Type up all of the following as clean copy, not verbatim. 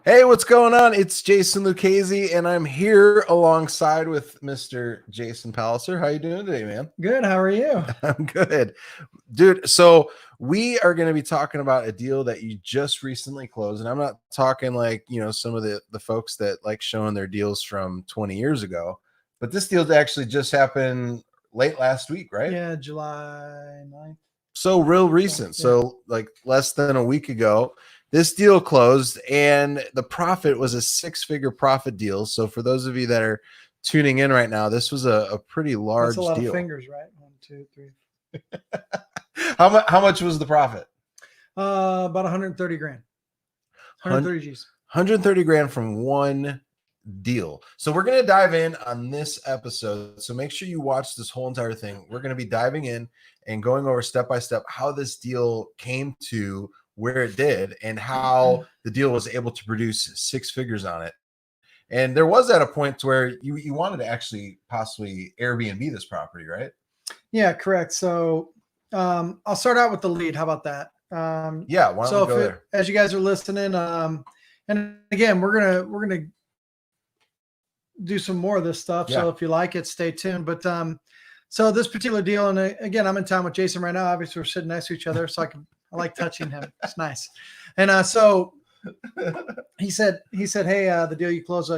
Hey, what's going on? It's Jason Lucchese, and I'm here alongside with Mr. Jason Palliser. How you doing today, man? Good. How are you? I'm good, dude. So we are going to be talking about a deal that you just recently closed, and I'm not talking like some of the folks that like showing their deals from 20 years ago, but this deal actually just happened late last week, right? Yeah, July 9th. So real recent. So like less than a week ago, this deal closed and the profit was a six-figure profit deal. So for those of you that are tuning in right now, this was a pretty large That's a lot deal. of fingers, right? 1, 2, 3. How much was the profit? About 130 grand. 130 G's. 130 grand from one deal. So we're going to dive in on this episode. So make sure you watch this whole entire thing. We're going to be diving in and going over step by step how this deal came to where it did and how the deal was able to produce six figures on it. And there was at a point to where you wanted to actually possibly Airbnb this property, right? Yeah, correct. So I'll start out with the lead. How about that? Yeah, why don't we go there? As you guys are listening, and again, we're gonna do some more of this stuff. Yeah. So if you like it, stay tuned. But so this particular deal, and again, I'm in town with Jason right now. Obviously, we're sitting next to each other, so I like touching him. It's nice. And so he said, hey, the deal you closed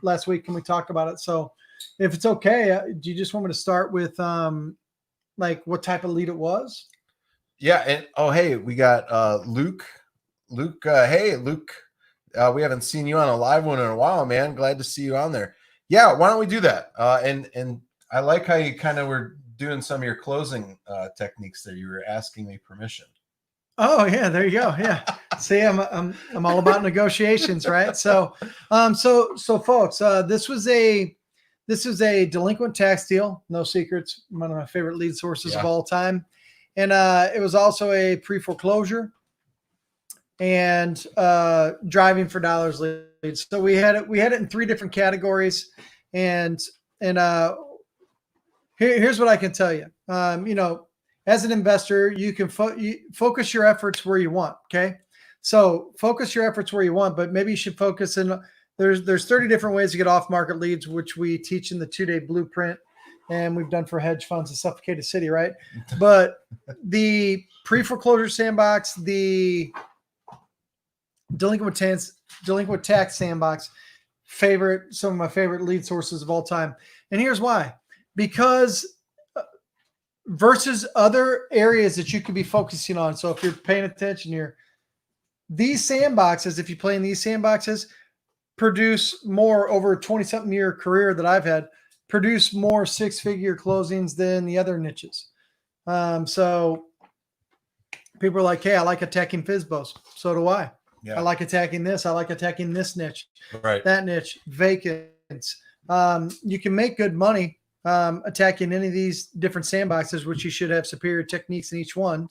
last week, can we talk about it? So if it's okay, do you just want me to start with like what type of lead it was? Yeah. And hey, we got Luke. Hey, Luke. We haven't seen you on a live one in a while, man. Glad to see you on there. Yeah, why don't we do that? And I like how you kind of were doing some of your closing techniques there. You were asking me permission. Oh yeah, there you go. Yeah. See, I'm all about negotiations, right? So folks, this was a delinquent tax deal. No secrets. One of my favorite lead sources of all time. And it was also a pre-foreclosure and driving for dollars leads. So we had it in three different categories. And here's what I can tell you. As an investor, you can focus your efforts where you want. Okay. So focus your efforts where you want, but maybe you should focus in. There's 30 different ways to get off market leads, which we teach in the 2-day blueprint. And we've done for hedge funds in Suffocated City. Right. But the pre-foreclosure sandbox, the delinquent tax sandbox, some of my favorite lead sources of all time. And here's why, because versus other areas that you could be focusing on. So if you're paying attention, these sandboxes, if you play in these sandboxes, produce more over a 20-something year career that I've had, produce more six-figure closings than the other niches. So people are like, hey, I like attacking FSBOs. So do I. Yeah. I like attacking this. I like attacking this niche, right? That niche, vacants. You can make good money attacking any of these different sandboxes, which you should have superior techniques in each one,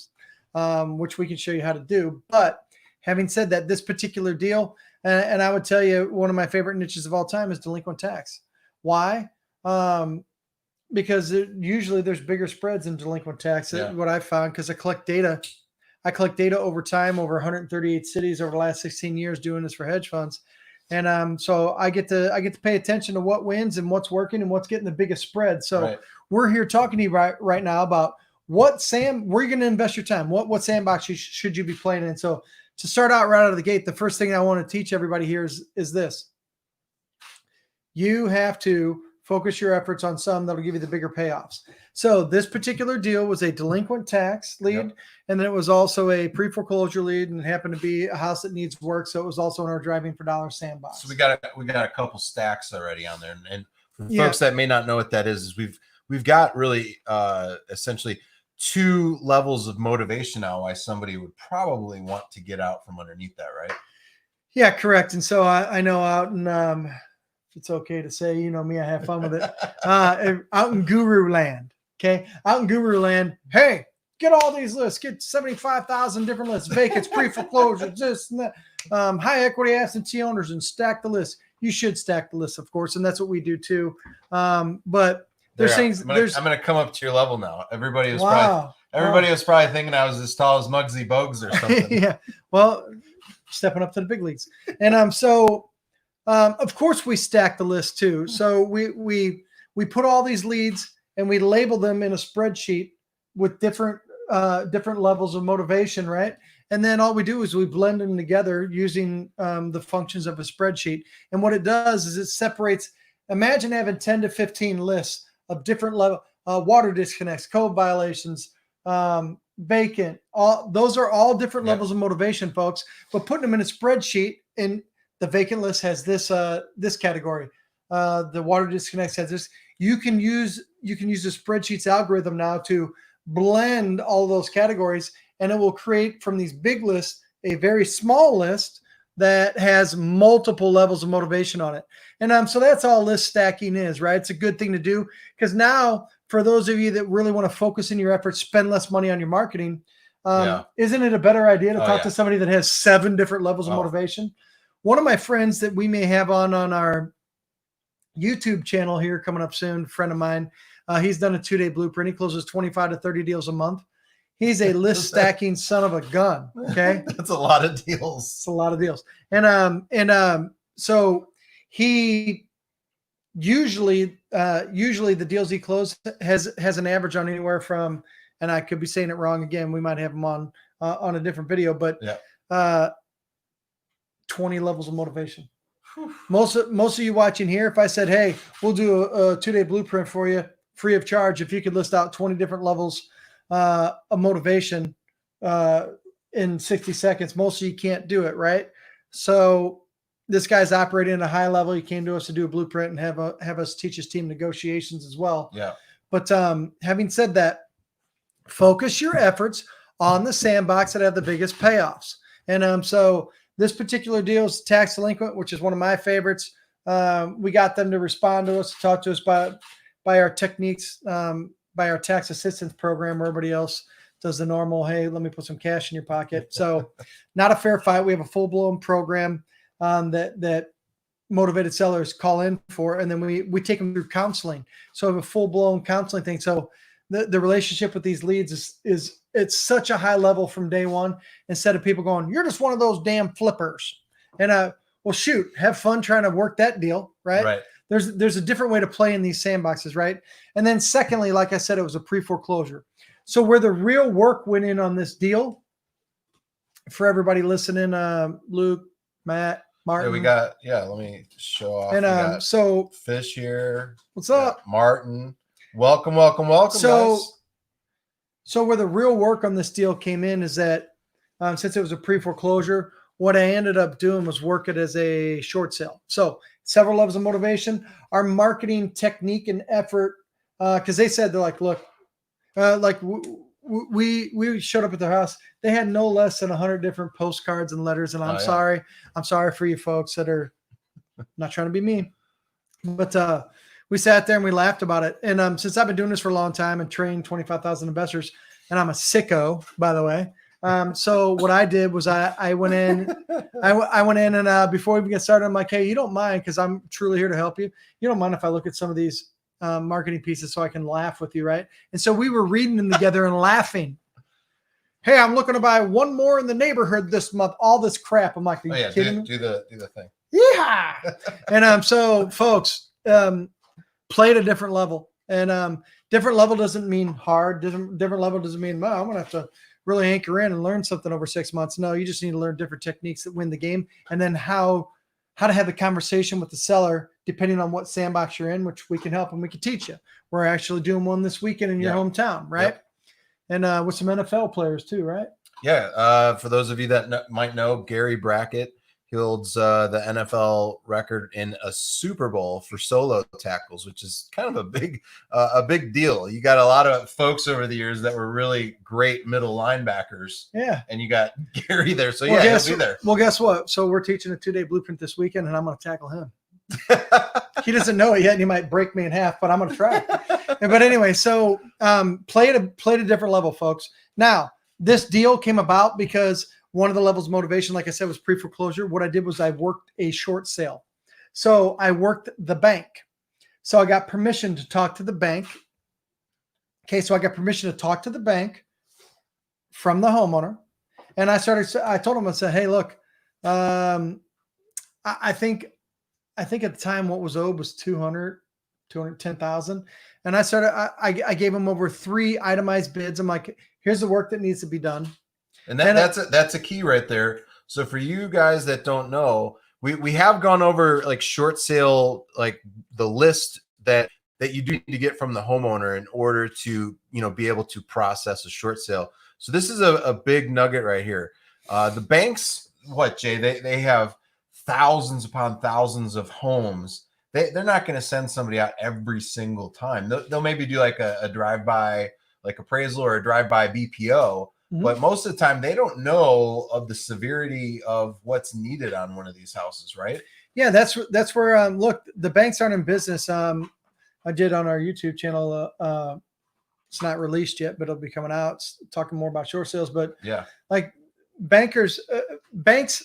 which we can show you how to do. But having said that, this particular deal, and I would tell you one of my favorite niches of all time is delinquent tax. Why? Because usually there's bigger spreads in delinquent tax. Yeah. What I found, because I collect data over time, over 138 cities over the last 16 years doing this for hedge funds. And so I get to pay attention to what wins and what's working and what's getting the biggest spread. So We're here talking to you right now about where you're going to invest your time. What sandbox should you be playing in? So to start out right out of the gate, the first thing I want to teach everybody here is this. You have to focus your efforts on some that'll give you the bigger payoffs. So this particular deal was a delinquent tax lead, and then it was also a pre-foreclosure lead, and it happened to be a house that needs work. So it was also in our driving for dollars sandbox. So we got a couple stacks already on there, and for folks that may not know what that is we've got really essentially two levels of motivation now why somebody would probably want to get out from underneath that, right? Yeah, correct. And so I know out in it's okay to say, me, I have fun with it. Out in Guru Land. Okay. Out in Guru Land. Hey, get all these lists, get 75,000 different lists, vacates, pre-foreclosure, this and that, high equity absentee owners, and stack the list. You should stack the list, of course. And that's what we do too. But there's things. I'm going to come up to your level now. Everybody was probably thinking I was as tall as Muggsy Bogues or something. Yeah. Well, stepping up to the big leagues. And of course we stack the list too. So we put all these leads and we label them in a spreadsheet with different levels of motivation, right? And then all we do is we blend them together using the functions of a spreadsheet. And what it does is it separates. Imagine having 10 to 15 lists of different level water disconnects, code violations, vacant. Those are all different levels of motivation, folks. But putting them in a spreadsheet, and the vacant list has this category. The water disconnects has this. You can use the spreadsheet's algorithm now to blend all those categories, and it will create from these big lists a very small list that has multiple levels of motivation on it. And so that's all list stacking is, right? It's a good thing to do because now for those of you that really want to focus in your efforts, spend less money on your marketing, isn't it a better idea to talk to somebody that has 7 different levels of motivation? One of my friends that we may have on our YouTube channel here coming up soon, a friend of mine, he's done a 2-day blueprint. He closes 25 to 30 deals a month. He's a list stacking son of a gun. Okay. That's a lot of deals. It's a lot of deals. And so he usually the deals he closed has an average on anywhere from, and I could be saying it wrong again. We might have him on a different video, but 20 levels of motivation. Most of you watching here, if I said, hey, we'll do a 2-day blueprint for you free of charge, if you could list out 20 different levels of motivation in 60 seconds, most of you can't do it, right? So this guy's operating at a high level. He came to us to do a blueprint and have us teach his team negotiations as well. Yeah. But having said that, focus your efforts on the sandbox that have the biggest payoffs. And so this particular deal is tax delinquent, which is one of my favorites. We got them to respond to us, to talk to us by our techniques, by our tax assistance program, where everybody else does the normal, hey, let me put some cash in your pocket. So not a fair fight. We have a full-blown program that motivated sellers call in for, and then we take them through counseling. So we have a full-blown counseling thing. So the relationship with these leads is it's such a high level from day one, instead of people going, you're just one of those damn flippers. And well, shoot, have fun trying to work that deal, right? Right. There's a different way to play in these sandboxes, right? And then secondly, like I said, it was a pre-foreclosure. So where the real work went in on this deal, for everybody listening, Luke, Matt, Martin. Let me show off. And so Fish here. What's up? Martin. Welcome, guys. So where the real work on this deal came in is that since it was a pre-foreclosure, what I ended up doing was work it as a short sale. So several levels of motivation, our marketing technique and effort, because they said, they're like, look, we showed up at their house. They had no less than 100 different postcards and letters. And I'm sorry for you folks that are not trying to be mean, but we sat there and we laughed about it. And since I've been doing this for a long time and trained 25,000 investors, and I'm a sicko, by the way. So what I did was I went in, I went in and before we even get started, I'm like, hey, you don't mind, because I'm truly here to help you. You don't mind if I look at some of these marketing pieces so I can laugh with you, right? And so we were reading them together and laughing. Hey, I'm looking to buy one more in the neighborhood this month. All this crap. I'm like, are you kidding me? Do the thing. Yeah. And so folks, play at a different level, and different level doesn't mean hard. Different level doesn't mean, well, I'm gonna have to really anchor in and learn something over 6 months. No, you just need to learn different techniques that win the game, and then how to have the conversation with the seller depending on what sandbox you're in, which we can help and we can teach you. We're actually doing one this weekend in your hometown, right? Yep. And with some NFL players too, right? Yeah. For those of you that might know, Gary Brackett holds the NFL record in a Super Bowl for solo tackles, which is kind of a big deal. You got a lot of folks over the years that were really great middle linebackers. Yeah. And you got Gary there. So he'll be there. Well, guess what? So we're teaching a 2-day blueprint this weekend, and I'm going to tackle him. He doesn't know it yet, and he might break me in half, but I'm going to try. But anyway, so play at a different level, folks. Now, this deal came about because one of the levels of motivation, like I said, was pre-foreclosure. What I did was I worked a short sale. So I worked the bank. So I got permission to talk to the bank. Okay, so I got permission to talk to the bank from the homeowner. And I told him, I said, hey, look, I think at the time what was owed was 210,000. And I gave them over 3 itemized bids. I'm like, here's the work that needs to be done. And that's a key right there. So for you guys that don't know, we have gone over like short sale, like the list that you do need to get from the homeowner in order to, be able to process a short sale. So this is a big nugget right here. The banks, what, Jay, they have thousands upon thousands of homes. They're not going to send somebody out every single time. They'll maybe do like a drive-by, like appraisal, or a drive-by BPO. Mhm. But most of the time, they don't know of the severity of what's needed on one of these houses, right? Yeah, that's where look, the banks aren't in business. I did on our YouTube channel. It's not released yet, but it'll be coming out. It's talking more about short sales. But yeah, like banks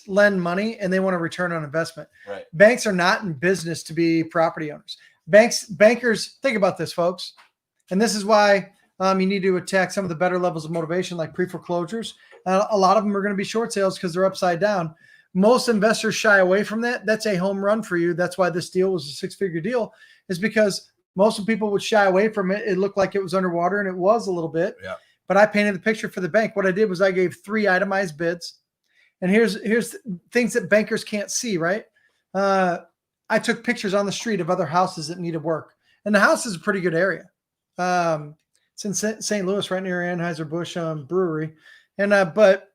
lend money and they want a return on investment. Right. Banks are not in business to be property owners. Bankers, think about this, folks, and this is why you need to attack some of the better levels of motivation, like pre-foreclosures. A lot of them are going to be short sales because they're upside down. Most investors shy away from that. That's a home run for you. That's why this deal was a 6-figure deal, is because most of the people would shy away from it. It looked like it was underwater, and it was a little bit. Yeah. But I painted the picture for the bank. What I did was I gave 3 itemized bids. And here's things that bankers can't see, right? I took pictures on the street of other houses that needed work. And the house is a pretty good area. It's in St. Louis, right near Anheuser-Busch Brewery. And but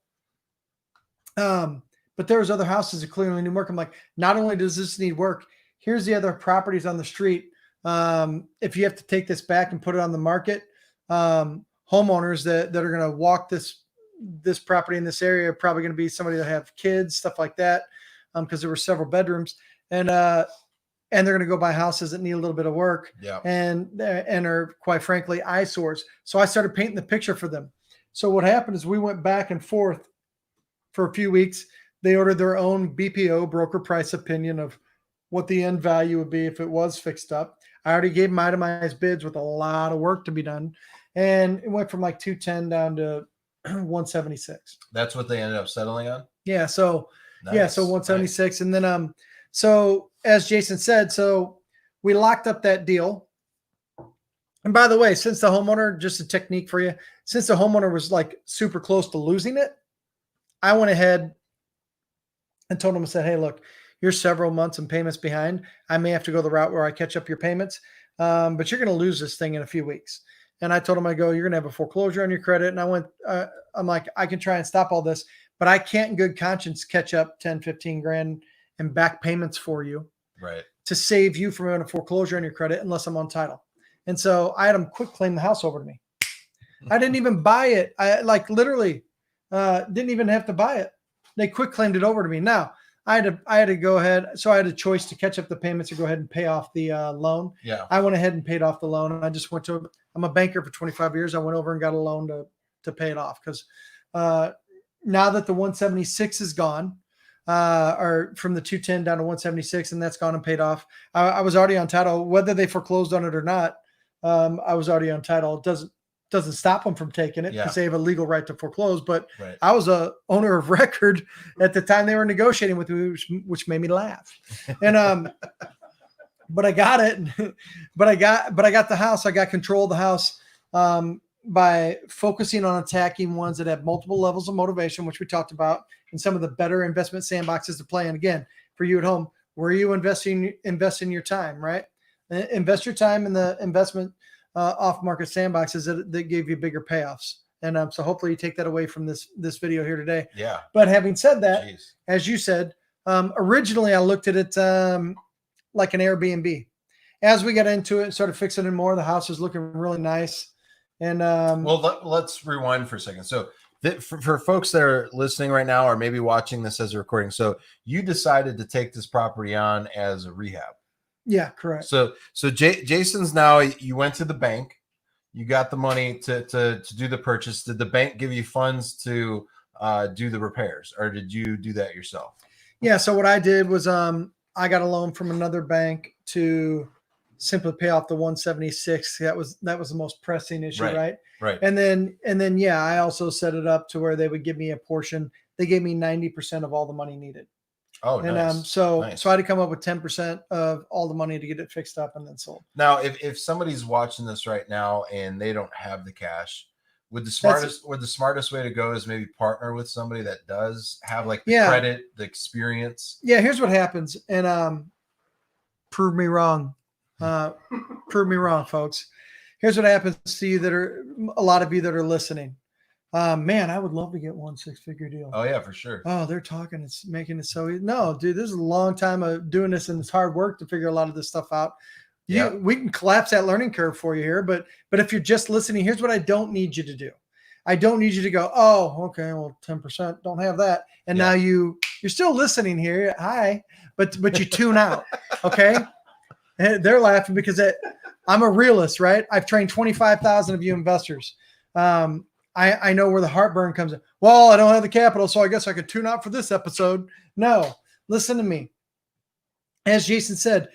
there was other houses that clearly need work. I'm like, not only does this need work, here's the other properties on the street. If you have to take this back and put it on the market, homeowners that are going to walk this property in this area are probably going to be somebody that have kids, stuff like that, because there were several bedrooms, and they're going to go buy houses that need a little bit of work, yeah, and are, quite frankly, eyesores. So I started painting the picture for them. So what happened is we went back and forth for a few weeks. They ordered their own BPO, broker price opinion, of what the end value would be if it was fixed up. I already gave them itemized bids with a lot of work to be done. And it went from like 210 down to 176. That's what they ended up settling on? Yeah. So, Nice. so 176. Nice. And then, so as Jason said, so we locked up that deal. And by the way, since the homeowner, just a technique for you, since the homeowner was like super close to losing it, I went ahead and told him, I said, hey, look, you're several months and payments behind. I may have to go the route where I catch up your payments, but you're going to lose this thing in a few weeks. And I told him, I go, you're going to have a foreclosure on your credit. And I went, I'm like, I can try and stop all this, but I can't in good conscience catch up 10, 15 grand in back payments for you, right, to save you from having a foreclosure on your credit unless I'm on title. And so I had them quick claim the house over to me. I didn't even buy it. I literally didn't even have to buy it. They quick claimed it over to me. Now I had to go ahead. So I had a choice to catch up the payments or go ahead and pay off the loan. Yeah. I went ahead and paid off the loan. And I just went to, I'm a banker for 25 years. I went over and got a loan to pay it off. Cause now that the 176 is gone, or from the 210 down to 176, and that's gone and paid off. I was already on title, whether they foreclosed on it or not. I was already on title. It doesn't stop them from taking it because they have a legal right to foreclose. But I was a owner of record at the time they were negotiating with me, which made me laugh. And but I got it. But I got the house. I got control of the house by focusing on attacking ones that have multiple levels of motivation, which we talked about, and some of the better investment sandboxes to play in. Again, for you at home, where are you investing your time, right? Invest your time in the investment off-market sandboxes that give you bigger payoffs. And so hopefully you take that away from this video here today. Yeah. But having said that, as you said, originally I looked at it like an Airbnb. As we got into it and started fixing it more, the house was looking really nice. And well, let's rewind for a second. So for folks that are listening right now, or maybe watching this as a recording, so you decided to take this property on as a rehab. Yeah, correct. So Jason's now, you went to the bank, you got the money to do the purchase. Did the bank give you funds to do the repairs, or did you do that yourself? Yeah. So what I did was I got a loan from another bank to simply pay off the 176. That was the most pressing issue, right? Right. And then yeah, I also set it up to where they would give me a portion. They gave me 90% of all the money needed. Oh, And nice. so Nice. I had to come up with 10% of all the money to get it fixed up and then sold. Now, if somebody's watching this right now and they don't have the cash, would the smartest way to go is maybe partner with somebody that does have like the credit, the experience? Yeah, here's what happens, and prove me wrong. Prove me wrong, folks. Here's what happens to you that are a lot of you that are listening. Man, I would love to get 1 6-figure deal. Oh yeah, for sure. Oh, they're talking. It's making it so easy. No, dude, this is a long time of doing this, and it's hard work to figure a lot of this stuff out. Yeah. We can collapse that learning curve for you here, but if you're just listening, here's what I don't need you to do. I don't need you to go, oh, okay, well, 10%, don't have that. And now you're still listening here. Hi, but you tune out. Okay. And they're laughing because I'm a realist, right? I've trained 25,000 of you investors. I know where the heartburn comes in. Well, I don't have the capital, so I guess I could tune out for this episode. No, listen to me. As Jason said,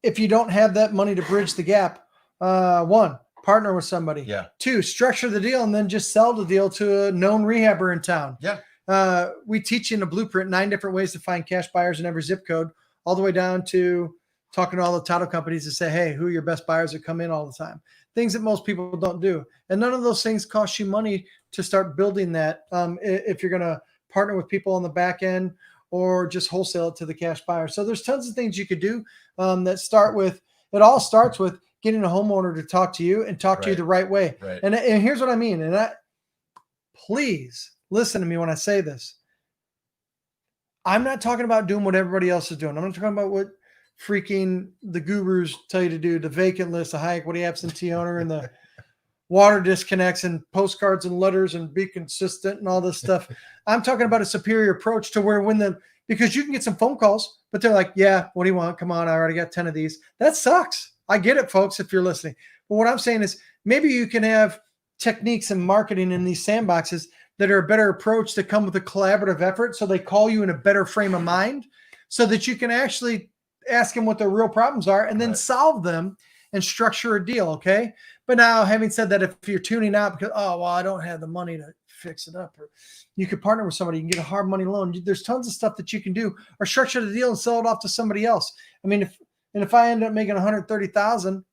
if you don't have that money to bridge the gap, 1, partner with somebody. Yeah. 2, structure the deal and then just sell the deal to a known rehabber in town. Yeah. We teach you in a blueprint 9 different ways to find cash buyers in every zip code, all the way down to talking to all the title companies to say, hey, who are your best buyers that come in all the time? Things that most people don't do. And none of those things cost you money to start building that. If you're going to partner with people on the back end or just wholesale it to the cash buyer. So there's tons of things you could do it all starts with getting a homeowner to talk to you and talk to you the right way. Right. And here's what I mean. Please listen to me when I say this. I'm not talking about doing what everybody else is doing. I'm not talking about what freaking the gurus tell you to do, the vacant list, the high equity absentee owner, and the water disconnects and postcards and letters and be consistent and all this stuff. I'm talking about a superior approach to where because you can get some phone calls, but they're like, yeah, what do you want? Come on, I already got 10 of these. That sucks. I get it, folks, if you're listening. But what I'm saying is maybe you can have techniques and marketing in these sandboxes that are a better approach to come with a collaborative effort. So they call you in a better frame of mind so that you can actually ask them what their real problems are and then solve them and structure a deal. Okay. But now, having said that, if you're tuning out because, oh, well, I don't have the money to fix it up, or you could partner with somebody, you can get a hard money loan. There's tons of stuff that you can do, or structure the deal and sell it off to somebody else. I mean, if I end up making 130,000,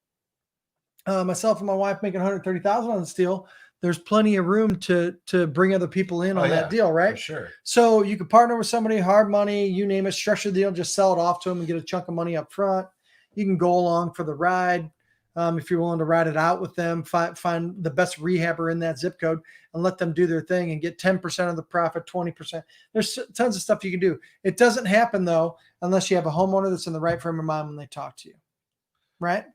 myself and my wife making 130,000 on this deal, there's plenty of room to bring other people in on that deal, right? For sure. So you could partner with somebody, hard money, you name it, structure the deal, just sell it off to them and get a chunk of money up front. You can go along for the ride. If you're willing to ride it out with them, find the best rehabber in that zip code and let them do their thing and get 10% of the profit, 20%. There's tons of stuff you can do. It doesn't happen, though, unless you have a homeowner that's in the right frame of mind when they talk to you, right?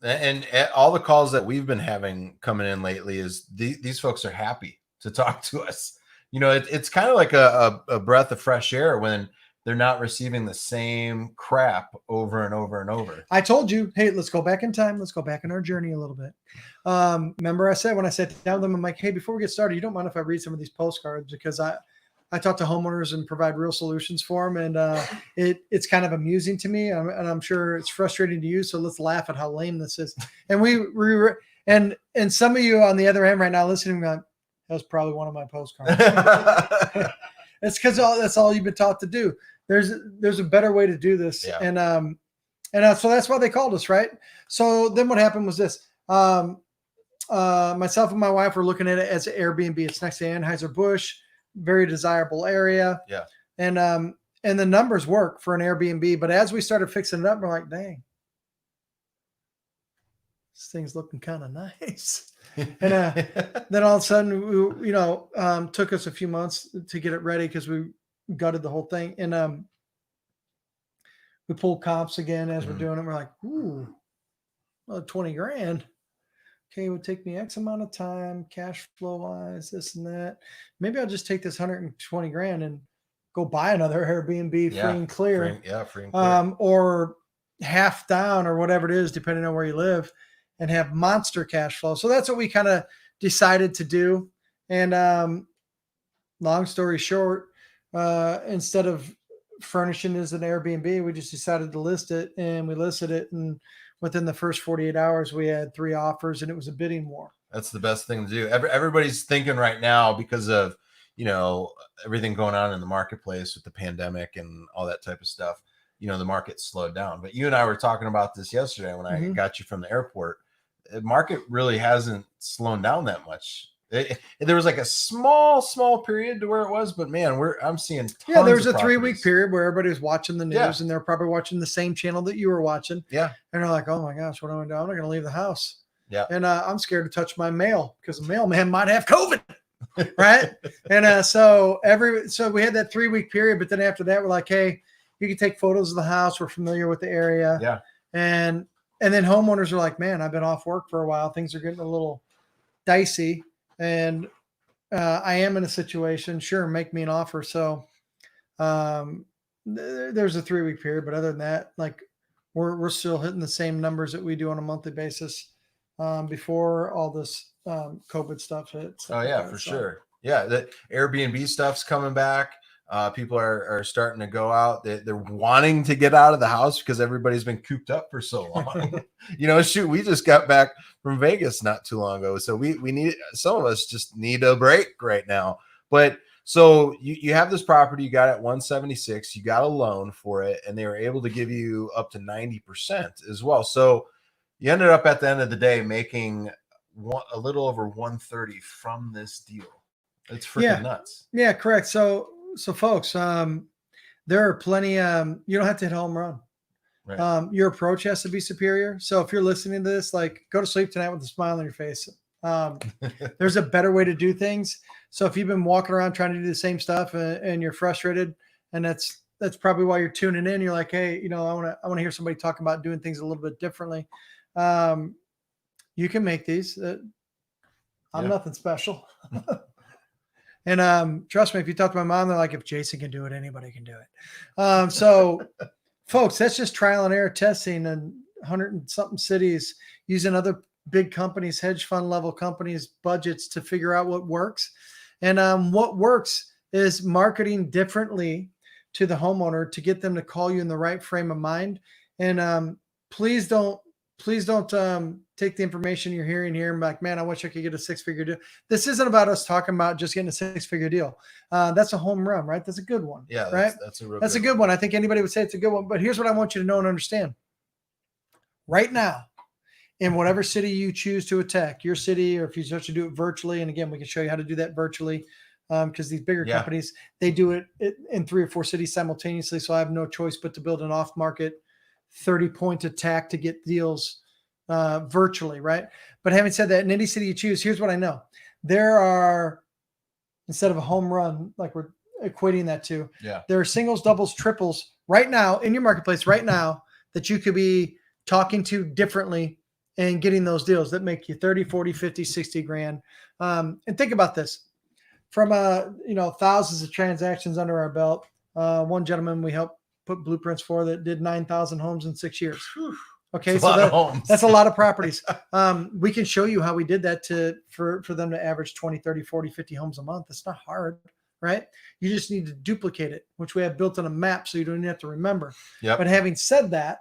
And all the calls that we've been having coming in lately is these folks are happy to talk to us. You know, it's kind of like a breath of fresh air when they're not receiving the same crap over and over and over. I told you, hey, let's go back in time. Let's go back in our journey a little bit. Remember I said when I sat down with them, I'm like, hey, before we get started, you don't mind if I read some of these postcards? Because I talk to homeowners and provide real solutions for them. And it's kind of amusing to me. And I'm sure it's frustrating to you. So let's laugh at how lame this is. And and some of you on the other end right now listening, that was probably one of my postcards. It's because that's all you've been taught to do. There's a better way to do this. Yeah. And so that's why they called us, right? So then what happened was this. Myself and my wife were looking at it as an Airbnb. It's next to Anheuser-Busch, very desirable area. Yeah. And the numbers work for an Airbnb. But as we started fixing it up, we're like, dang, this thing's looking kind of nice. And then all of a sudden, took us a few months to get it ready because we gutted the whole thing. And we pulled comps again as we're doing it. We're like, ooh, well, 20 grand. Okay, it would take me X amount of time, cash flow wise, this and that. Maybe I'll just take this 120 grand and go buy another Airbnb free and clear. Free and clear. Or half down or whatever it is, depending on where you live, and have monster cash flow. So that's what we kind of decided to do. And long story short, instead of furnishing as an Airbnb, we just decided to list it, and we listed it. And within the first 48 hours, we had 3 offers, and it was a bidding war. That's the best thing to do. Everybody's thinking right now because of, everything going on in the marketplace with the pandemic and all that type of stuff, the market slowed down. But you and I were talking about this yesterday when I got you from the airport. The market really hasn't slowed down that much. There was like a small period to where it was, but man, I'm seeing tons there was of a 3-week period where everybody was watching the news and they're probably watching the same channel that you were watching. Yeah. And they're like, oh my gosh, what am I doing? I'm not going to leave the house. Yeah. And I'm scared to touch my mail because the mailman might have COVID. Right. And so we had that 3-week period, but then after that, we're like, hey, you can take photos of the house. We're familiar with the area. Yeah. And then homeowners are like, man, I've been off work for a while. Things are getting a little dicey. And I am in a situation, sure, make me an offer. So there's a 3-week period, but other than that, like we're still hitting the same numbers that we do on a monthly basis before all this COVID stuff hit. Oh yeah, for sure. Yeah, the Airbnb stuff's coming back. People are starting to go out. They're wanting to get out of the house because everybody's been cooped up for so long. Shoot, we just got back from Vegas not too long ago. So we need, some of us just need a break right now. But so you have this property, you got it at 176, you got a loan for it, and they were able to give you up to 90% as well. So you ended up at the end of the day making a little over 130 from this deal. It's freaking nuts. Yeah, correct. So folks, there are plenty, you don't have to hit home run. Right. Your approach has to be superior. So if you're listening to this, like go to sleep tonight with a smile on your face. There's a better way to do things. So if you've been walking around trying to do the same stuff and you're frustrated, and that's probably why you're tuning in. You're like, hey, I want to hear somebody talk about doing things a little bit differently. You can make these. I'm nothing special. And trust me, if you talk to my mom, they're like, if Jason can do it, anybody can do it. So folks, that's just trial and error testing in 100 and something cities using other big companies, hedge fund level companies, budgets to figure out what works. And what works is marketing differently to the homeowner to get them to call you in the right frame of mind. And please don't take the information you're hearing here and be like, man, I wish I could get a 6-figure deal. This isn't about us talking about just getting a 6-figure deal. That's a home run, right? That's a good one. Yeah, right. That's a good one. I think anybody would say it's a good one. But here's what I want you to know and understand. Right now, in whatever city you choose to attack, your city, or if you start to do it virtually, and again, we can show you how to do that virtually, because these bigger companies, they do it in 3 or 4 cities simultaneously. So I have no choice but to build an off-market 30-point attack to get deals virtually, right? But having said that, in any city you choose, here's what I know. There are, instead of a home run, like we're equating that to, there are singles, doubles, triples right now in your marketplace right now that you could be talking to differently and getting those deals that make you 30, 40, 50, 60 grand. And think about this. From thousands of transactions under our belt, one gentleman we helped put blueprints for that did 9,000 homes in 6 years. Okay, so that's a lot of properties. We can show you how we did that for them to average 20, 30, 40, 50 homes a month. It's not hard, right? You just need to duplicate it, which we have built on a map so you don't even have to remember. Yep. But having said that,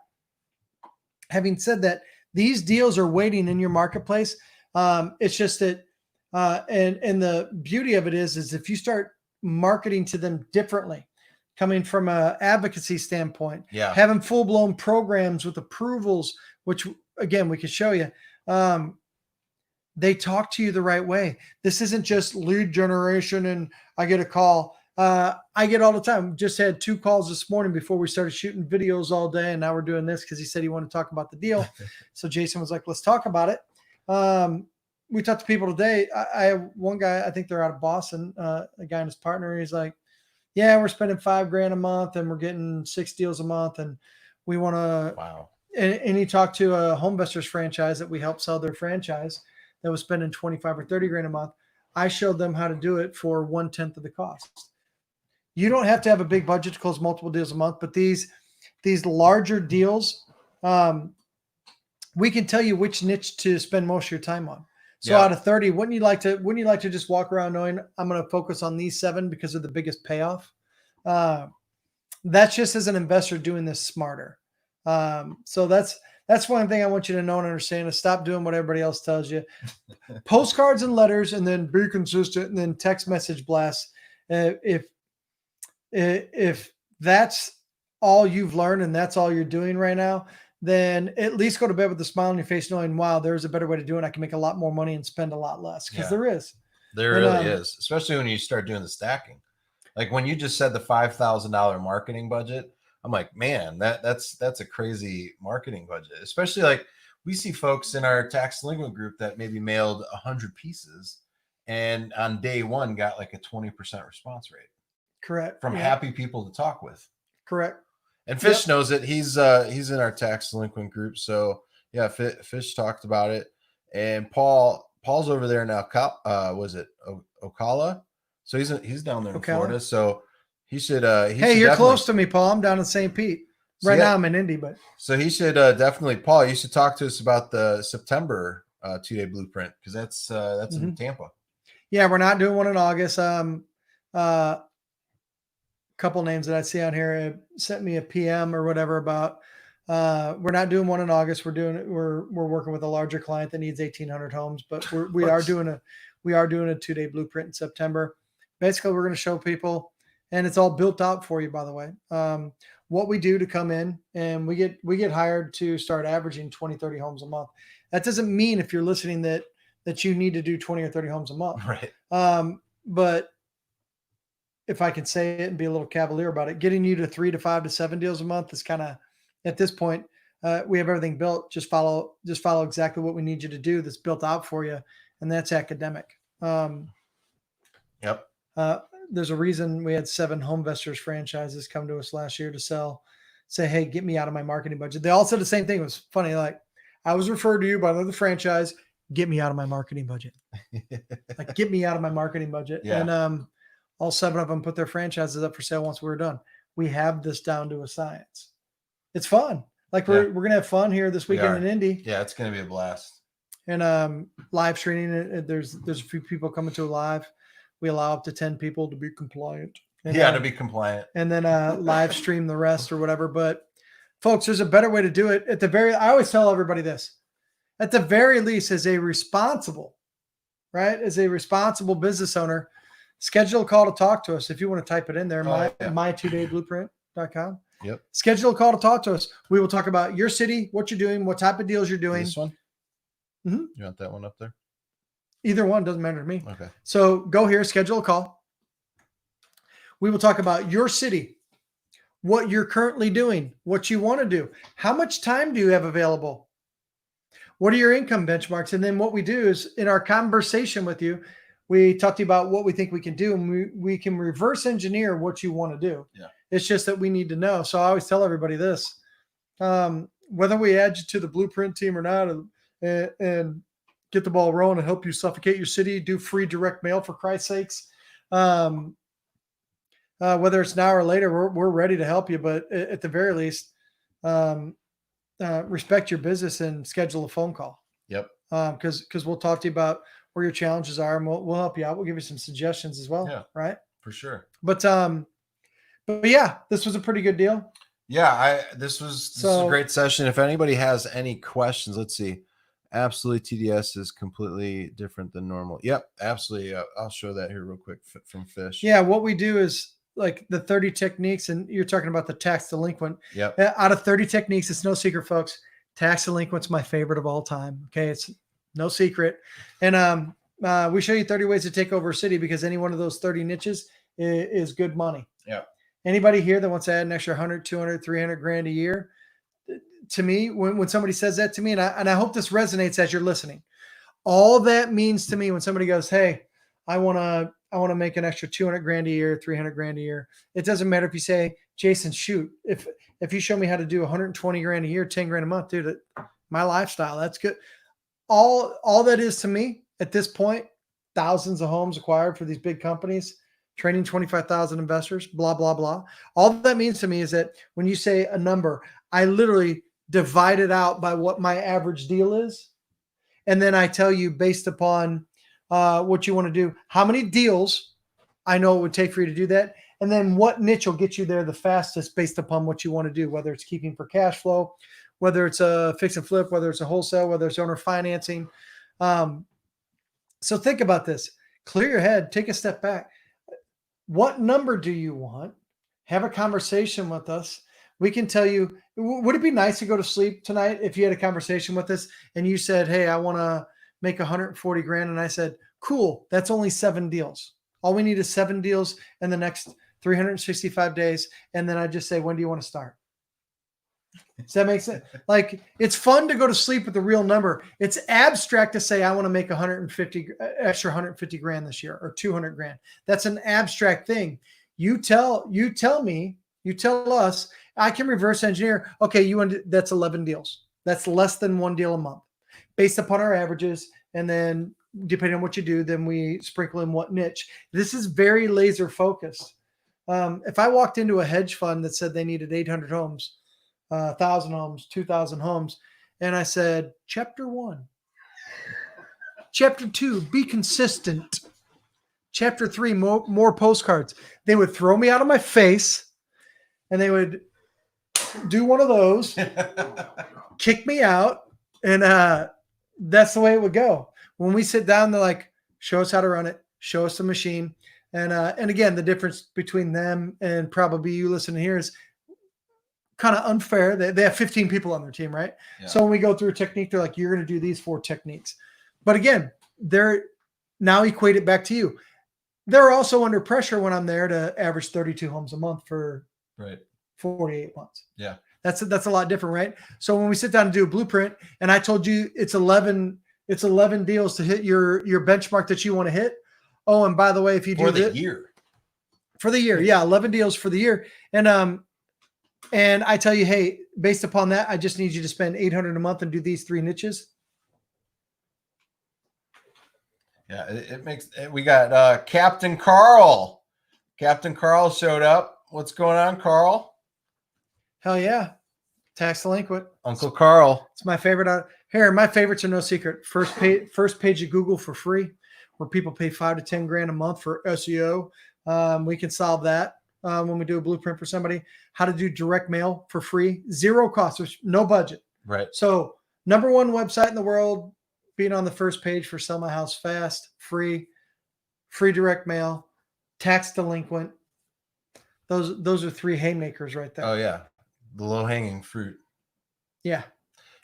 these deals are waiting in your marketplace. It's just that, and the beauty of it is if you start marketing to them differently, coming from an advocacy standpoint, having full-blown programs with approvals, which again, we can show you. They talk to you the right way. This isn't just lead generation and I get a call. I get all the time. Just had 2 calls this morning before we started shooting videos all day. And now we're doing this because he said he wanted to talk about the deal. So Jason was like, let's talk about it. We talked to people today. I have one guy, I think they're out of Boston, a guy and his partner. He's like, yeah, we're spending $5,000 a month and we're getting 6 deals a month. And we want to, and he talked to a home investors franchise that we helped sell their franchise that was spending 25 or 30 grand a month. I showed them how to do it for 1/10 of the cost. You don't have to have a big budget to close multiple deals a month, but these larger deals, we can tell you which niche to spend most of your time on. So out of 30, wouldn't you like to just walk around knowing I'm going to focus on these 7 because of the biggest payoff? That's just as an investor doing this smarter. So that's one thing I want you to know and understand is stop doing what everybody else tells you. Postcards and letters, and then be consistent, and then text message blasts. If if that's all you've learned and that's all you're doing right now, then at least go to bed with a smile on your face, knowing, wow, there's a better way to do it. I can make a lot more money and spend a lot less, because there is. There really is, especially when you start doing the stacking. Like when you just said the $5,000 marketing budget, I'm like, man, that's a crazy marketing budget. Especially like we see folks in our tax delinquent group that maybe mailed 100 pieces and on day one got like a 20% response rate. Correct. From happy people to talk with. Correct. And Fish knows it. He's in our tax delinquent group. So yeah, Fish talked about it. And Paul's over there now. Was it Ocala? So he's down there in Florida. So he should. Hey, you're close to me, Paul. I'm down in St. Pete. Right now I'm in Indy, but so he should definitely, Paul. You should talk to us about the September 2-day blueprint, because that's in Tampa. Yeah, we're not doing one in August. Couple names that I see on here sent me a PM or whatever about we're not doing one in August. We're working with a larger client that needs 1,800 homes, but we are doing a 2-day blueprint in September. Basically, we're going to show people, and it's all built out for you, by the way. What we do to come in, and we get hired to start averaging 20, 30 homes a month. That doesn't mean, if you're listening, that you need to do 20 or 30 homes a month. Right. But if I can say it and be a little cavalier about it, getting you to 3 to 5 to 7 deals a month is kind of, at this point, we have everything built. Just follow exactly what we need you to do. That's built out for you. And that's academic. Yep. There's a reason we had 7 HomeVestors franchises come to us last year to say, hey, get me out of my marketing budget. They all said the same thing. It was funny. Like, I was referred to you by another franchise, get me out of my marketing budget. Like, get me out of my marketing budget. Yeah. And all 7 of them put their franchises up for sale once we were done. We have this down to a science. It's fun. Like, we're going to have fun here this weekend in Indy. Yeah, it's going to be a blast. And live streaming, there's a few people coming to a live. We allow up to 10 people to be compliant. And, to be compliant. And then live stream the rest or whatever. But folks, there's a better way to do it. I always tell everybody this. At the very least, as a responsible business owner, schedule a call to talk to us. If you want to type it in there, my2dayblueprint.com. Yep. Schedule a call to talk to us. We will talk about your city, what you're doing, what type of deals you're doing. This one? Mm-hmm. You want that one up there? Either one, doesn't matter to me. Okay. So go here, schedule a call. We will talk about your city, what you're currently doing, what you want to do. How much time do you have available? What are your income benchmarks? And then what we do is, in our conversation with you, we talk to you about what we think we can do, and we can reverse engineer what you want to do. Yeah. It's just that we need to know. So I always tell everybody this, whether we add you to the blueprint team or not, and get the ball rolling and help you suffocate your city, do free direct mail, for Christ's sakes. Whether it's now or later, we're ready to help you. But at the very least, respect your business and schedule a phone call. Yep. Because we'll talk to you about where your challenges are, and we'll help you out. We'll give you some suggestions as well. Yeah. Right. For sure. But yeah, this was a pretty good deal. Yeah, this was a great session. If anybody has any questions, let's see. Absolutely, TDS is completely different than normal. Yep, absolutely. I'll show that here real quick from Fish. Yeah, what we do is, like, the 30 techniques, and you're talking about the tax delinquent. Yep. Out of 30 techniques, it's no secret, folks, tax delinquent's my favorite of all time. Okay, it's no secret. And we show you 30 ways to take over a city, because any one of those 30 niches is good money. Yeah. Anybody here that wants to add an extra 100, 200, 300 grand a year, to me, when somebody says that to me, and I hope this resonates as you're listening, all that means to me when somebody goes, hey, I want to make an extra 200 grand a year, 300 grand a year. It doesn't matter if you say, Jason, shoot, if you show me how to do 120 grand a year, 10 grand a month, dude, my lifestyle, that's good. All that is to me at this point, thousands of homes acquired for these big companies, training 25,000 investors, blah, blah, blah. All that means to me is that when you say a number, I literally divide it out by what my average deal is. And then I tell you, based upon what you want to do, how many deals I know it would take for you to do that. And then what niche will get you there the fastest based upon what you want to do, whether it's keeping for cash flow, whether it's a fix and flip, whether it's a wholesale, whether it's owner financing. So think about this, clear your head, take a step back. What number do you want? Have a conversation with us. We can tell you, would it be nice to go to sleep tonight if you had a conversation with us and you said, hey, I want to make 140 grand. And I said, cool, that's only 7 deals. All we need is 7 deals in the next 365 days. And then I just say, when do you want to start? Does that make sense? Like, it's fun to go to sleep with the real number. It's abstract to say, I want to make 150 grand this year or 200 grand. That's an abstract thing. You tell me, you tell us, I can reverse engineer. Okay, that's 11 deals. That's less than 1 deal a month based upon our averages. And then depending on what you do, then we sprinkle in what niche. This is very laser focused. If I walked into a hedge fund that said they needed 800 homes, 1,000 homes, 2,000 homes, and I said, chapter 1, chapter 2, be consistent. Chapter 3, more postcards. They would throw me out of my face and they would do one of those, kick me out. And that's the way it would go. When we sit down, they're like, show us how to run it. Show us the machine. And again, the difference between them and probably you listening here is kind of unfair. They have 15 people on their team, right? Yeah. So when we go through a technique, they're like, you're going to do these 4 techniques. But again, they're now equate it back to you. They're also under pressure when I'm there to average 32 homes a month for 48 months. Yeah. That's a lot different, right? So when we sit down and do a blueprint and I told you it's 11 deals to hit your benchmark that you want to hit. Oh, and by the way, if you do for the year, yeah, 11 deals for the year. And I tell you, hey, based upon that, I just need you to spend 800 a month and do these 3 niches. Yeah, it makes. We got Captain Carl. Captain Carl showed up. What's going on, Carl? Hell yeah, tax delinquent. Uncle Carl. It's my favorite. Here, my favorites are no secret. First page of Google for free, where people pay 5 to 10 grand a month for SEO. We can solve that. When we do a blueprint for somebody, how to do direct mail for free, 0 cost, no budget. Right. So #1 website in the world, being on the first page for Sell My House Fast, free direct mail, tax delinquent. Those are 3 haymakers right there. Oh yeah. The low hanging fruit. Yeah.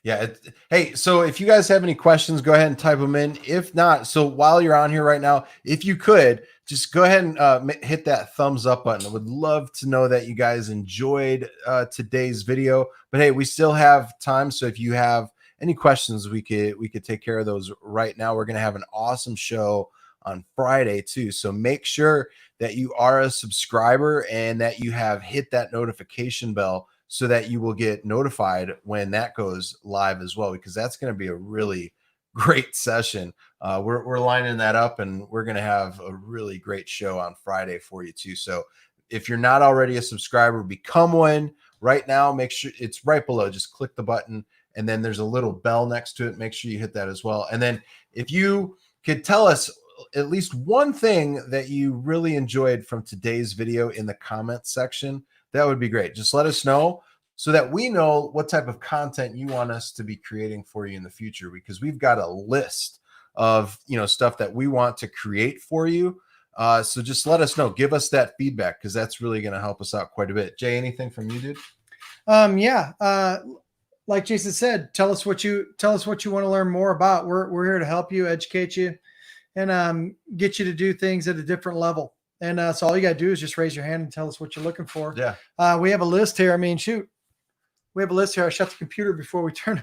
Yeah. Hey, so if you guys have any questions, go ahead and type them in. If not, so while you're on here right now, if you could just go ahead and hit that thumbs up button. I would love to know that you guys enjoyed today's video. But hey, we still have time. So if you have any questions, we could take care of those right now. We're going to have an awesome show on Friday too. So make sure that you are a subscriber and that you have hit that notification bell so that you will get notified when that goes live as well, because that's going to be a really great session. We're lining that up and we're going to have a really great show on Friday for you too. So if you're not already a subscriber, become one right now. Make sure it's right below. Just click the button and then there's a little bell next to it. Make sure you hit that as well. And then if you could tell us at least one thing that you really enjoyed from today's video in the comments section, that would be great. Just let us know so that we know what type of content you want us to be creating for you in the future, because we've got a list of, stuff that we want to create for you. So just let us know, give us that feedback, because that's really going to help us out quite a bit. Jay, anything from you, dude? Yeah. Like Jason said, tell us what you want to learn more about. We're here to help you, educate you, and get you to do things at a different level. And so all you got to do is just raise your hand and tell us what you're looking for. Yeah. We have a list here. I mean, shoot, we have a list here. I shut the computer before we turn.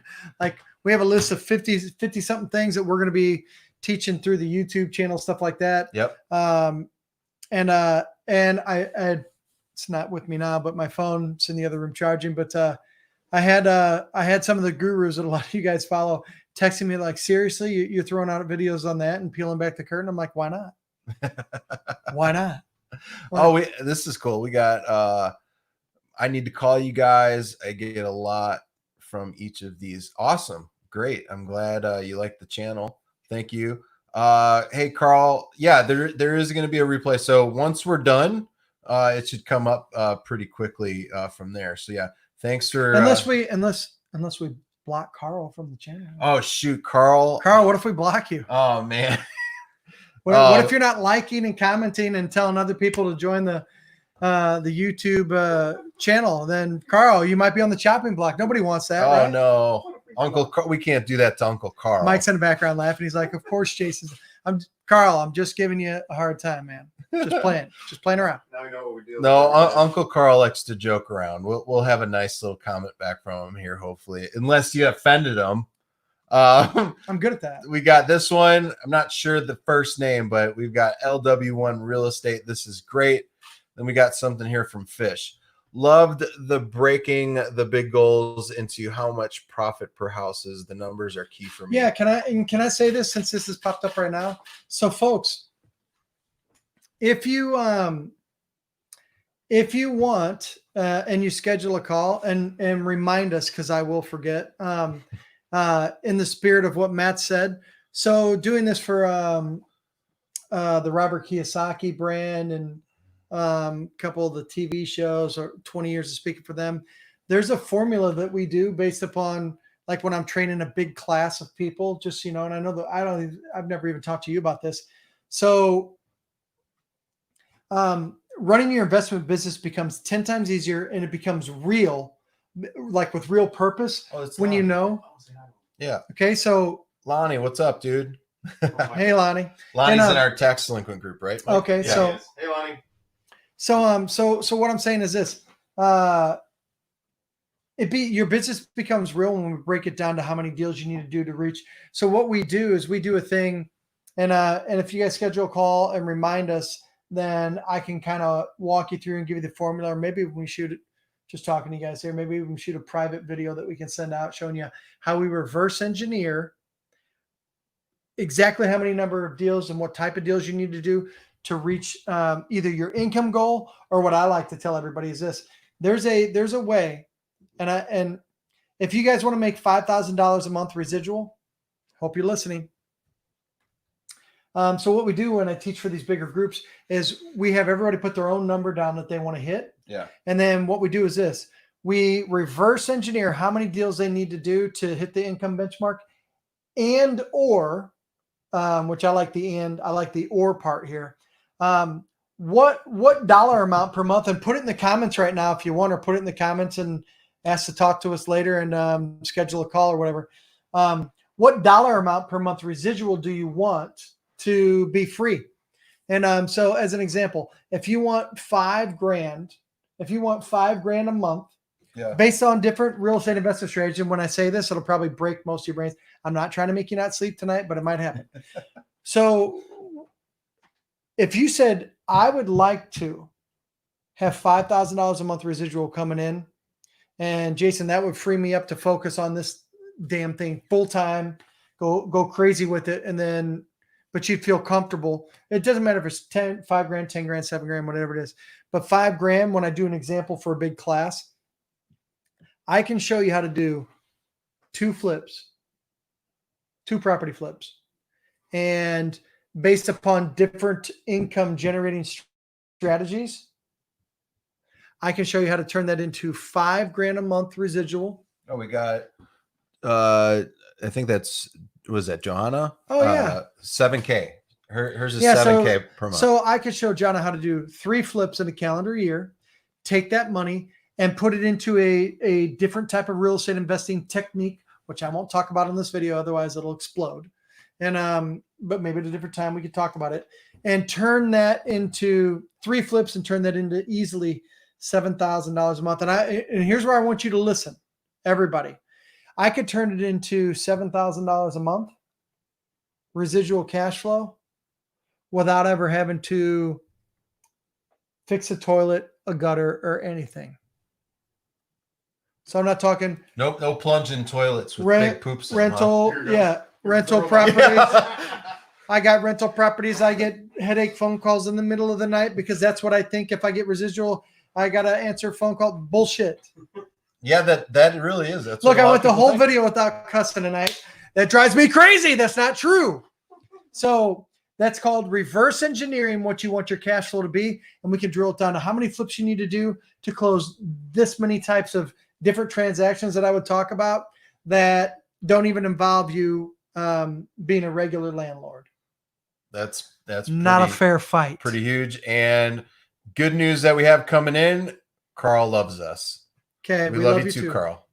We have a list of 50 something things that we're going to be teaching through the YouTube channel, stuff like that. Yep. And I it's not with me now, but my phone's in the other room charging. But I had some of the gurus that a lot of you guys follow texting me like, seriously, you're throwing out videos on that and peeling back the curtain. I'm like, why not? Why not? This is cool. We got I need to call you guys. I get a lot from each of these. Awesome. Great. I'm glad you like the channel. Thank you. Hey Carl. Yeah, there is going to be a replay. So once we're done, it should come up pretty quickly from there. So yeah, thanks for unless we block Carl from the channel. Oh shoot, Carl. What if we block you? Oh man. What if you're not liking and commenting and telling other people to join the YouTube channel? Then Carl, you might be on the chopping block. Nobody wants that. Oh right? no, Uncle Carl, we can't do that to Uncle Carl. Mike's in the background laughing. He's like, "Of course, Jason's." Carl. I'm just giving you a hard time, man. Just playing around. Now we know what we do. No, Uncle Carl likes to joke around. We'll have a nice little comment back from him here, hopefully, unless you offended him. I'm good at that. We got this one. I'm not sure the first name, but we've got LW1 Real Estate. This is great. Then we got something here from Fish. Loved the breaking the big goals into how much profit per house is. The numbers are key for me. Yeah, can I say this since this has popped up right now? So, folks, if you want and you schedule a call and remind us, because I will forget. In the spirit of what Matt said, so doing this for the Robert Kiyosaki brand and a couple of the TV shows or 20 years of speaking for them. There's a formula that we do based upon, like when I'm training a big class of people, just, and I know that I've never even talked to you about this. So running your investment business becomes 10 times easier and it becomes real, like with real purpose when Lonnie. you know. Yeah. Okay. So Lonnie, what's up, dude? Hey, Lonnie. Lonnie's in our tax delinquent group, right? Mike? Okay. Yeah. So, Hey, Lonnie. so what I'm saying is this, your business becomes real when we break it down to how many deals you need to do to reach. So what we do is we do a thing, and if you guys schedule a call and remind us, then I can kind of walk you through and give you the formula, or maybe we shoot it, just talking to you guys here, maybe we can shoot a private video that we can send out showing you how we reverse engineer exactly how many number of deals and what type of deals you need to do to reach either your income goal, or what I like to tell everybody is this: there's a way, and if you guys want to make $5,000 a month residual, hope you're listening. So what we do when I teach for these bigger groups is we have everybody put their own number down that they want to hit. Yeah. And then what we do is this: we reverse engineer how many deals they need to do to hit the income benchmark, and or which I like the or part here. What dollar amount per month, and put it in the comments right now if you want, or put it in the comments and ask to talk to us later and schedule a call or whatever. What dollar amount per month residual do you want to be free? And so as an example, if you want $5,000, a month, Yeah. based on different real estate investment strategies. And when I say this, it'll probably break most of your brains. I'm not trying to make you not sleep tonight, but it might happen. So if you said, I would like to have $5,000 a month residual coming in, and Jason, that would free me up to focus on this damn thing full time, go crazy with it. And then, but you'd feel comfortable. It doesn't matter if it's $5,000, $10,000, $7,000, whatever it is, but $5,000, when I do an example for a big class, I can show you how to do 2 property flips, and based upon different income generating strategies, I can show you how to turn that into $5,000 a month residual. Oh, we got, I think was that Johanna? Oh yeah. 7K. Hers is Yeah, 7K per month. So I could show Jonna how to do 3 flips in a calendar year, take that money and put it into a different type of real estate investing technique, which I won't talk about in this video, otherwise it'll explode. And but maybe at a different time we could talk about it, and turn that into 3 flips and turn that into easily $7,000 a month. And here's where I want you to listen, everybody. I could turn it into $7,000 a month residual cash flow without ever having to fix a toilet, a gutter, or anything. So I'm not talking Nope, no plunging toilets with big poops in rental, Here you go. rental properties. I got rental properties. I get headache phone calls in the middle of the night because that's what I think. If I get residual, I got to answer a phone call. Bullshit. Yeah, that really is. That's Look, what a I lot went of the people whole think. video without cussing tonight. That drives me crazy. That's not true. So that's called reverse engineering what you want your cash flow to be. And we can drill it down to how many flips you need to do to close this many types of different transactions that I would talk about that don't even involve you being a regular landlord. That's not a pretty, fair fight. pretty huge. And good news that we have coming in. Carl loves us. Okay, We love you too, Carl.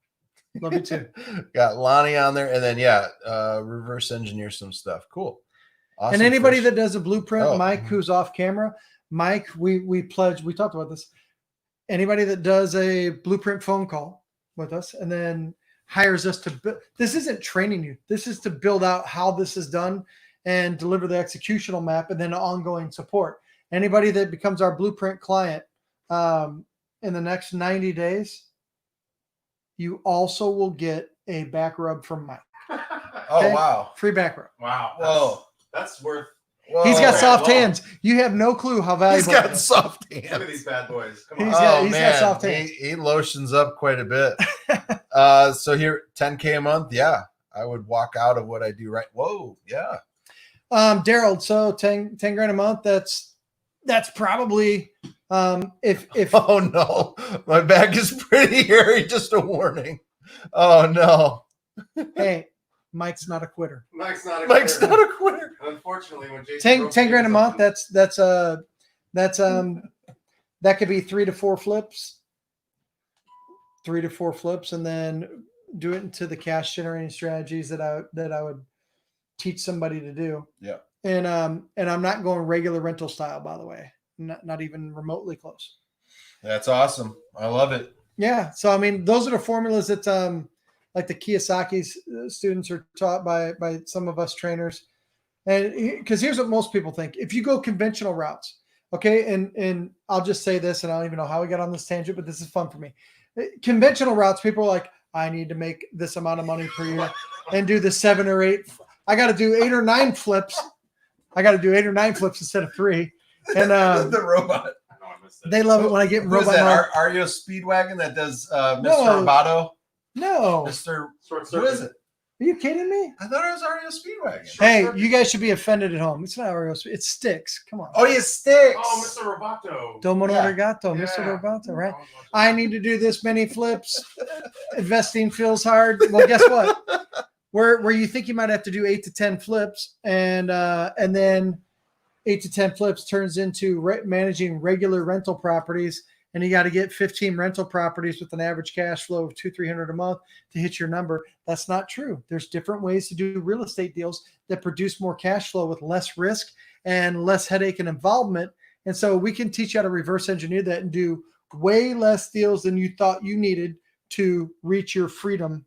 Love you too. Got Lonnie on there, and then reverse engineer some stuff. Cool. Awesome. And anybody that does a blueprint, Oh. Mike, who's off camera, Mike, we pledge. We talked about this. Anybody that does a blueprint phone call with us and then hires us to build. This isn't training you. This is to build out how this is done and deliver the executional map and then ongoing support. Anybody that becomes our blueprint client in the next 90 days, you also will get a back rub from Mike. Oh, wow. Free back rub. Wow. Whoa. That's worth. Whoa. He's got soft hands. You have no clue how valuable. He's got soft hands. Look at these bad boys. Come on. He's got soft hands. He lotions up quite a bit. So here, 10K a month. Yeah, I would walk out of what I do right. Whoa, yeah. Daryl, so 10 grand a month. That's probably if Oh no, my back is pretty hairy. Just a warning. Oh no. Hey, Mike's not a quitter. Mike's not a quitter. Unfortunately, when Jason 10 grand a month, that could be 3 to 4 flips. 3 to 4 flips, and then do it into the cash generating strategies that I would teach somebody to do. Yeah. And I'm not going regular rental style, by the way. Not even remotely close. That's awesome. I love it. Yeah. So I mean, those are the formulas that like the Kiyosaki's students are taught by some of us trainers. And because here's what most people think: if you go conventional routes, okay, and I'll just say this, and I don't even know how we got on this tangent, but this is fun for me. Conventional routes, people are like, I need to make this amount of money per year and do the 7 or 8. I got to do 8 or 9 flips. I got to do 8 or 9 flips instead of 3. And the robot. They love it when I get Who is robot. that? Ario Speedwagon that does Mr. No. Roboto? No. Mr. Short Who is it? Are you kidding me? I thought it was Ario Speedwagon. Hey, you guys should be offended at home. It's not Oreo. It's Sticks. Come on. Oh, yeah, Sticks. Oh, Mr. Roboto. Domo Yeah. Arigato, Yeah. Mr. Roboto, right? I need to do this many flips. Investing feels hard. Well, guess what? Where you think you might have to do 8 to 10 flips, and then 8 to 10 flips turns into managing regular rental properties, and you got to get 15 rental properties with an average cash flow of $200-300 a month to hit your number. That's not true. There's different ways to do real estate deals that produce more cash flow with less risk and less headache and involvement. And so we can teach you how to reverse engineer that and do way less deals than you thought you needed to reach your freedom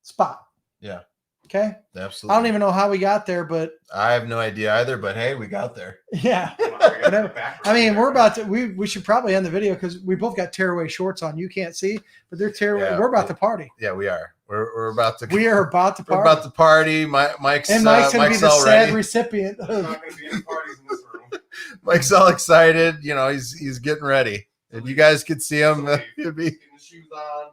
spot. Yeah. Okay. Absolutely. I don't even know how we got there, but I have no idea either, but hey, we got there. yeah. I mean, we're about to, we should probably end the video because we both got tearaway shorts on. You can't see, but they're tearaway. Yeah, we're about to party. Yeah, we are. We're about to. We are about to party. We're about to party. Mike's and Mike's going to be the all sad ready. recipient. There's not going to be any parties in this room. Mike's all excited. You know, he's getting ready. If you guys could see him, it'd be. Getting the shoes on.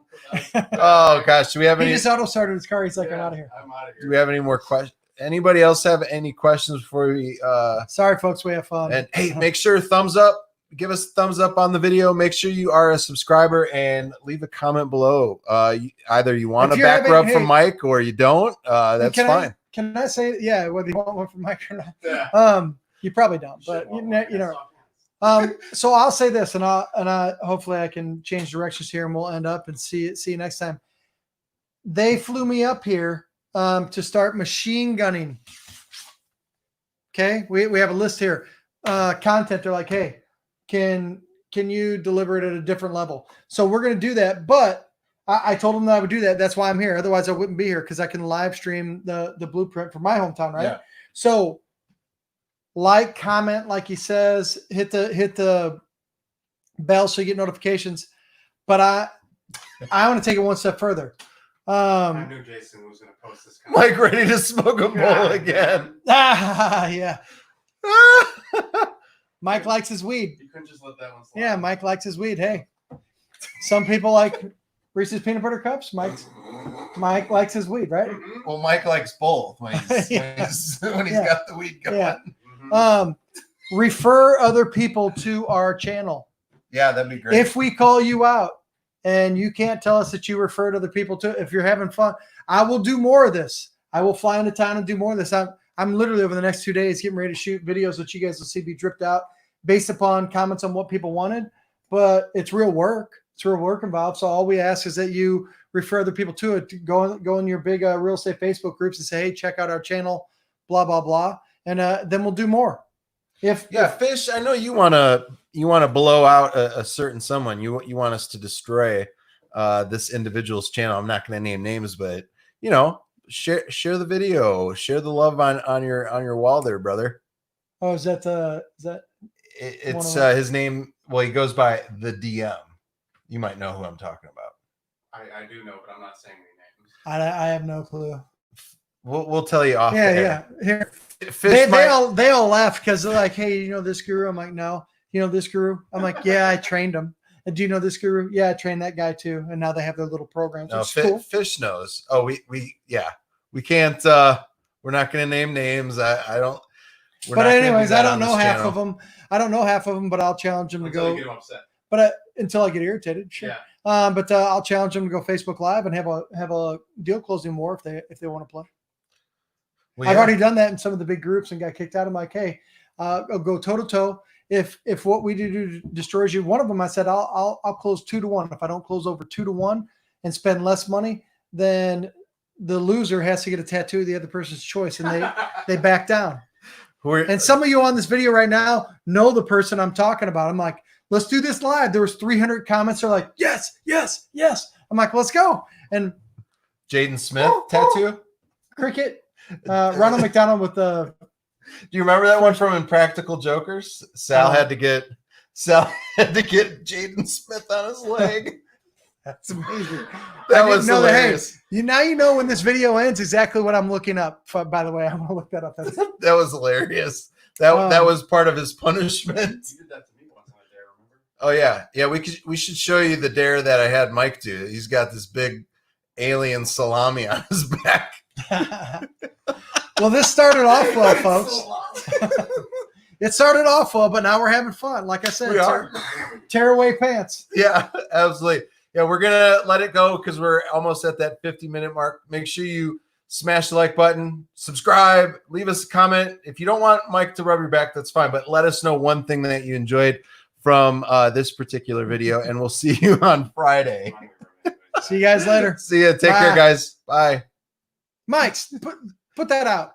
Oh gosh, do we have He any? just auto started his car. He's like, I'm out of here. I'm out of here. Do we have any more questions? Anybody else have any questions before we? Sorry, folks. We have fun. And hey, make sure thumbs up. Give us a thumbs up on the video. Make sure you are a subscriber and leave a comment below. Either you want If a you're back having- rub hey, from Mike or you don't. That's fine. Can I say, yeah, whether you want one from Mike or not? Yeah. You probably don't, but you know. So I'll say this, and I hopefully I can change directions here, and we'll end up and see you next time. They flew me up here to start machine gunning. Okay, we have a list here. Content. They're like, hey, can you deliver it at a different level? So we're going to do that, but I told them that I would do that. That's why I'm here. Otherwise, I wouldn't be here because I can live stream the blueprint from my hometown, right? Yeah. So. Like, comment, like he says, hit the bell so you get notifications. But I want to take it one step further. I knew Jason was going to post this. Mike ready to smoke a bowl again. Yeah. Mike likes his weed. You couldn't just let that one slide. Yeah, Mike likes his weed. Hey, some people like Reese's peanut butter cups. Mike likes his weed, right? Well, Mike likes both when he's when he's Yeah. got the weed going. Yeah. Mhm. Refer other people to our channel. Yeah, that'd be great. If we call you out and you can't tell us that you referred other people to, if you're having fun, I will do more of this. I will fly into town and do more of this. I'm I'm literally over the next 2 days getting ready to shoot videos that you guys will see be dripped out based upon comments on what people wanted. But it's real work. It's real work involved. So all we ask is that you refer other people to it. To go in your big real estate Facebook groups and say, hey, check out our channel, blah, blah, blah. And then we'll do more. Fish, I know you want to blow out a certain someone. You want us to destroy this individual's channel. I'm not going to name names, but share the video, share the love on your wall there, brother. Oh, is that it's his name? Well, he goes by the DM. You might know who I'm talking about. I do know, but I'm not saying any names. I have no clue. We'll tell you off. Yeah. Here, they all laugh because they're like, "Hey, you know this guru?" I'm like, "No." You know this guru? I'm like, "Yeah, I trained him." And do you know this guru? Yeah, I trained that guy too. And now they have their little programs. No, cool. Fish knows. Oh, we can't. We're not going to name names. I don't. But anyways, I don't know half of them. I don't know half of them, but I'll challenge them to go. You get them upset. But until I get irritated, sure. Yeah. But I'll challenge them to go Facebook Live and have a deal closing war if they want to play. Well, I've already done that in some of the big groups and got kicked out. I'm like, hey, I'll go toe to toe. If what we do destroys you, one of them I said I'll close 2-1. If I don't close over 2-1 and spend less money, then the loser has to get a tattoo of the other person's choice, and they back down. And some of you on this video right now know the person I'm talking about. I'm like, let's do this live. There was 300 comments. They're like, yes, yes, yes. I'm like, let's go. And Jaden Smith tattoo, cricket, Ronald McDonald with the. Do you remember that one from Impractical Jokers? Sal had to get Jaden Smith on his leg. That's amazing. That was hilarious. Now you know when this video ends exactly what I'm looking up. By the way, I'm gonna look that up. That was hilarious. That was part of his punishment. You did that to me once on a dare, remember? Oh yeah. We should show you the dare that I had Mike do. He's got this big alien salami on his back. Well, this started off well, folks. It started off well, but now we're having fun. Like I said, tear away pants. Yeah, absolutely. Yeah, we're going to let it go because we're almost at that 50-minute mark. Make sure you smash the like button, subscribe, leave us a comment. If you don't want Mike to rub your back, that's fine. But let us know one thing that you enjoyed from this particular video, and we'll see you on Friday. See you guys later. See ya. Take care, guys. Bye. Mike, put that out.